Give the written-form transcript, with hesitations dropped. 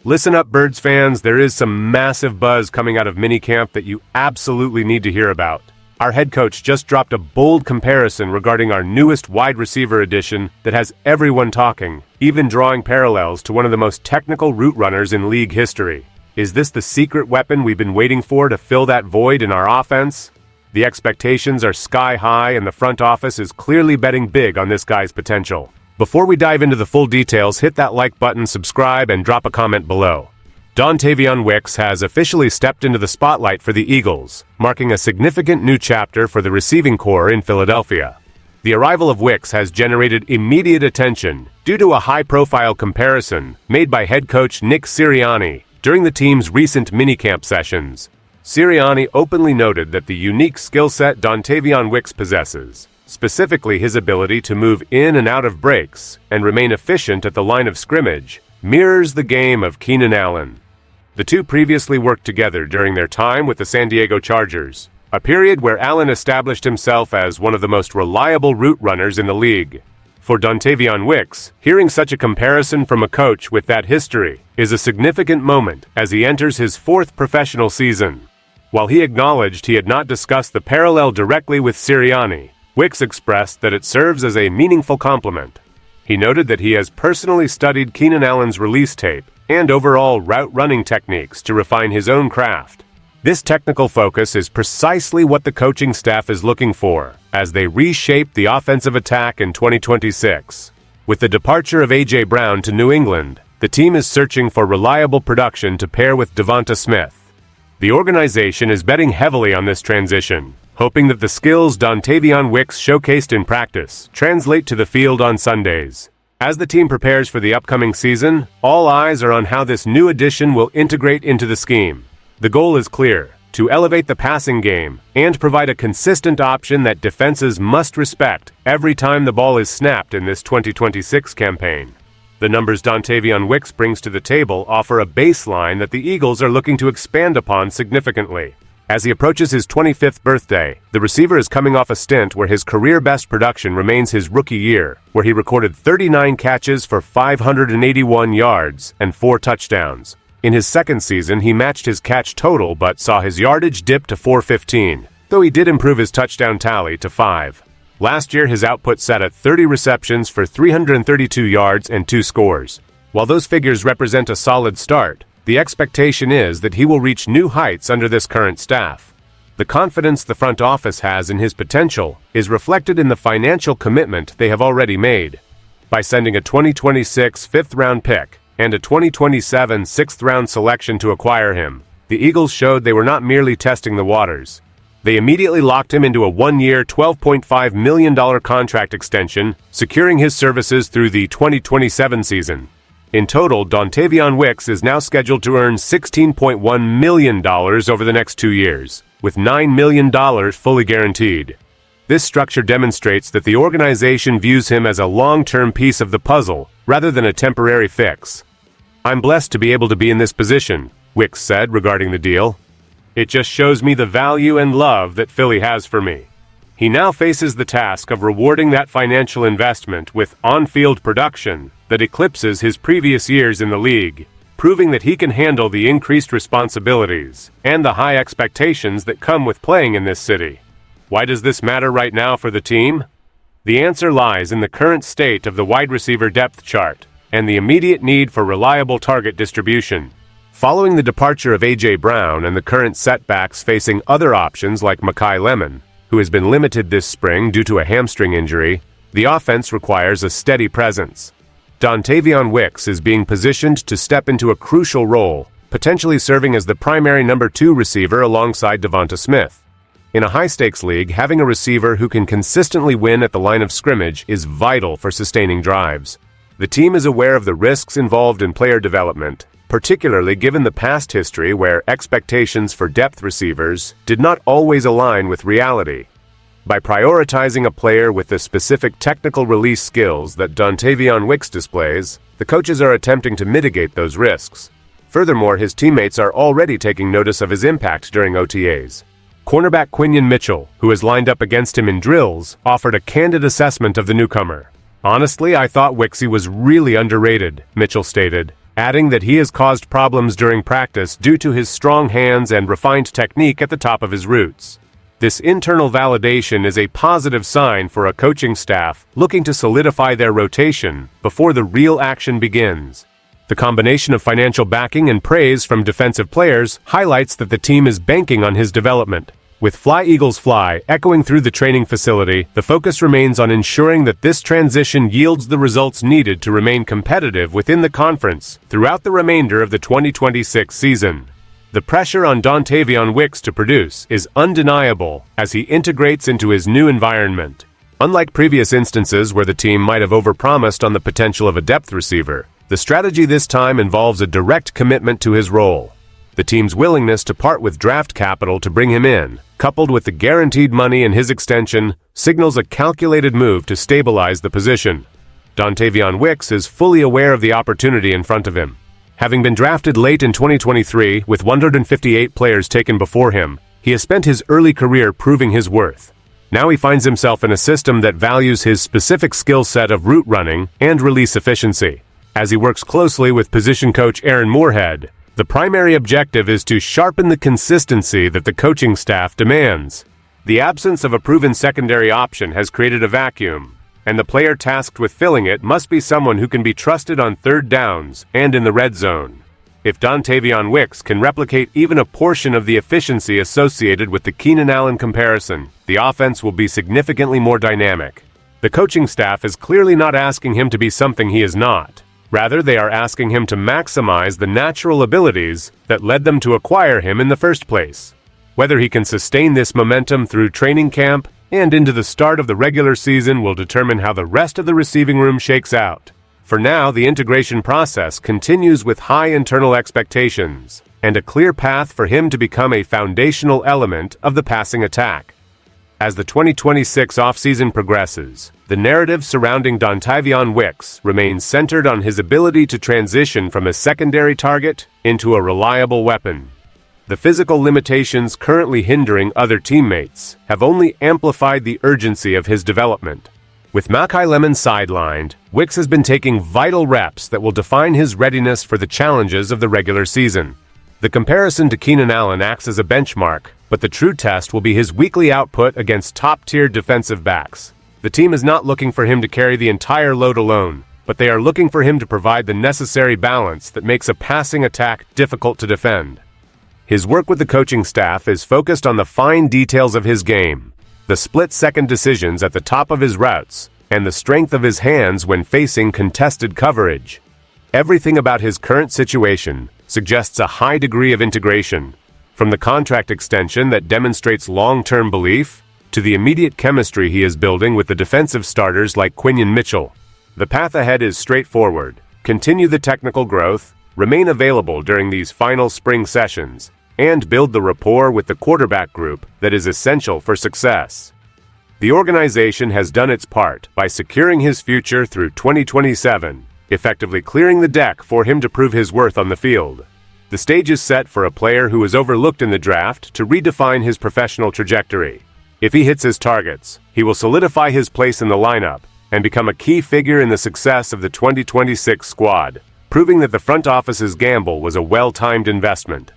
Listen up, Birds fans, there is some massive buzz coming out of minicamp that you absolutely need to hear about. Our head coach just dropped a bold comparison regarding our newest wide receiver addition that has everyone talking, even drawing parallels to one of the most technical route runners in league history. Is this the secret weapon we've been waiting for to fill that void in our offense? The expectations are sky high and the front office is clearly betting big on this guy's potential. Before we dive into the full details, hit that like button, subscribe, and drop a comment below. Dontayvion Wicks has officially stepped into the spotlight for the Eagles, marking a significant new chapter for the receiving corps in Philadelphia. The arrival of Wicks has generated immediate attention due to a high-profile comparison made by head coach Nick Sirianni during the team's recent minicamp sessions. Sirianni openly noted that the unique skill set Dontayvion Wicks possesses, specifically his ability to move in and out of breaks and remain efficient at the line of scrimmage, mirrors the game of Keenan Allen. The two previously worked together during their time with the San Diego Chargers, a period where Allen established himself as one of the most reliable route runners in the league. For Dontayvion Wicks, hearing such a comparison from a coach with that history is a significant moment as he enters his fourth professional season. While he acknowledged he had not discussed the parallel directly with Sirianni, Wicks expressed that it serves as a meaningful compliment. He noted that he has personally studied Keenan Allen's release tape and overall route running techniques to refine his own craft. This technical focus is precisely what the coaching staff is looking for as they reshape the offensive attack in 2026. With the departure of A.J. Brown to New England, the team is searching for reliable production to pair with Devonta Smith. The organization is betting heavily on this transition, hoping that the skills Dontayvion Wicks showcased in practice translate to the field on Sundays. As the team prepares for the upcoming season, all eyes are on how this new addition will integrate into the scheme. The goal is clear: to elevate the passing game and provide a consistent option that defenses must respect every time the ball is snapped in this 2026 campaign. The numbers Dontayvion Wicks brings to the table offer a baseline that the Eagles are looking to expand upon significantly. As he approaches his 25th birthday, the receiver is coming off a stint where his career-best production remains his rookie year, where he recorded 39 catches for 581 yards and 4 touchdowns. In his second season, he matched his catch total but saw his yardage dip to 415, though he did improve his touchdown tally to 5. Last year, his output sat at 30 receptions for 332 yards and 2 scores. While those figures represent a solid start, the expectation is that he will reach new heights under this current staff. The confidence the front office has in his potential is reflected in the financial commitment they have already made. By sending a 2026 fifth-round pick and a 2027 sixth-round selection to acquire him, the Eagles showed they were not merely testing the waters. They immediately locked him into a one-year, $12.5 million contract extension, securing his services through the 2027 season. In total, Dontayvion Wicks is now scheduled to earn $16.1 million over the next 2 years, with $9 million fully guaranteed. This structure demonstrates that the organization views him as a long-term piece of the puzzle, rather than a temporary fix. "I'm blessed to be able to be in this position," Wicks said regarding the deal. "It just shows me the value and love that Philly has for me." He now faces the task of rewarding that financial investment with on-field production that eclipses his previous years in the league, proving that he can handle the increased responsibilities and the high expectations that come with playing in this city. Why does this matter right now for the team? The answer lies in the current state of the wide receiver depth chart and the immediate need for reliable target distribution. Following the departure of A.J. Brown and the current setbacks facing other options like Mekhi Lemon, who has been limited this spring due to a hamstring injury, the offense requires a steady presence. Dontayvion Wicks is being positioned to step into a crucial role, potentially serving as the primary number 2 receiver alongside Devonta Smith. In a high-stakes league, having a receiver who can consistently win at the line of scrimmage is vital for sustaining drives. The team is aware of the risks involved in player development, particularly given the past history where expectations for depth receivers did not always align with reality. By prioritizing a player with the specific technical release skills that Dontayvion Wicks displays, the coaches are attempting to mitigate those risks. Furthermore, his teammates are already taking notice of his impact during OTAs. Cornerback Quinyon Mitchell, who has lined up against him in drills, offered a candid assessment of the newcomer. "Honestly, I thought Wicksy was really underrated," Mitchell stated. adding that he has caused problems during practice due to his strong hands and refined technique at the top of his routes. This internal validation is a positive sign for a coaching staff looking to solidify their rotation before the real action begins. The combination of financial backing and praise from defensive players highlights that the team is banking on his development. With Fly Eagles Fly echoing through the training facility, the focus remains on ensuring that this transition yields the results needed to remain competitive within the conference throughout the remainder of the 2026 season. The pressure on Dontayvion Wicks to produce is undeniable as he integrates into his new environment. Unlike previous instances where the team might have overpromised on the potential of a depth receiver, the strategy this time involves a direct commitment to his role. The team's willingness to part with draft capital to bring him in, coupled with the guaranteed money in his extension, signals a calculated move to stabilize the position. Dontayvion Wicks is fully aware of the opportunity in front of him. Having been drafted late in 2023 with 158 players taken before him, he has spent his early career proving his worth. Now he finds himself in a system that values his specific skill set of route running and release efficiency. As he works closely with position coach Aaron Moorhead, the primary objective is to sharpen the consistency that the coaching staff demands. The absence of a proven secondary option has created a vacuum, and the player tasked with filling it must be someone who can be trusted on third downs and in the red zone. If Dontayvion Wicks can replicate even a portion of the efficiency associated with the Keenan Allen comparison, the offense will be significantly more dynamic. The coaching staff is clearly not asking him to be something he is not. Rather, they are asking him to maximize the natural abilities that led them to acquire him in the first place. Whether he can sustain this momentum through training camp and into the start of the regular season will determine how the rest of the receiving room shakes out. For now, the integration process continues with high internal expectations and a clear path for him to become a foundational element of the passing attack. As the 2026 offseason progresses, the narrative surrounding Dontayvion Wicks remains centered on his ability to transition from a secondary target into a reliable weapon. The physical limitations currently hindering other teammates have only amplified the urgency of his development. With Makai Lemon sidelined, Wicks has been taking vital reps that will define his readiness for the challenges of the regular season. The comparison to Keenan Allen acts as a benchmark, but the true test will be his weekly output against top-tier defensive backs. The team is not looking for him to carry the entire load alone, but they are looking for him to provide the necessary balance that makes a passing attack difficult to defend. His work with the coaching staff is focused on the fine details of his game, the split-second decisions at the top of his routes, and the strength of his hands when facing contested coverage. Everything about his current situation suggests a high degree of integration, from the contract extension that demonstrates long-term belief to the immediate chemistry he is building with the defensive starters like Quinion Mitchell. The path ahead is straightforward. Continue the technical growth, remain available during these final spring sessions, and build the rapport with the quarterback group that is essential for success. The organization has done its part by securing his future through 2027, effectively clearing the deck for him to prove his worth on the field. The stage is set for a player who was overlooked in the draft to redefine his professional trajectory. If he hits his targets, he will solidify his place in the lineup and become a key figure in the success of the 2026 squad, proving that the front office's gamble was a well-timed investment.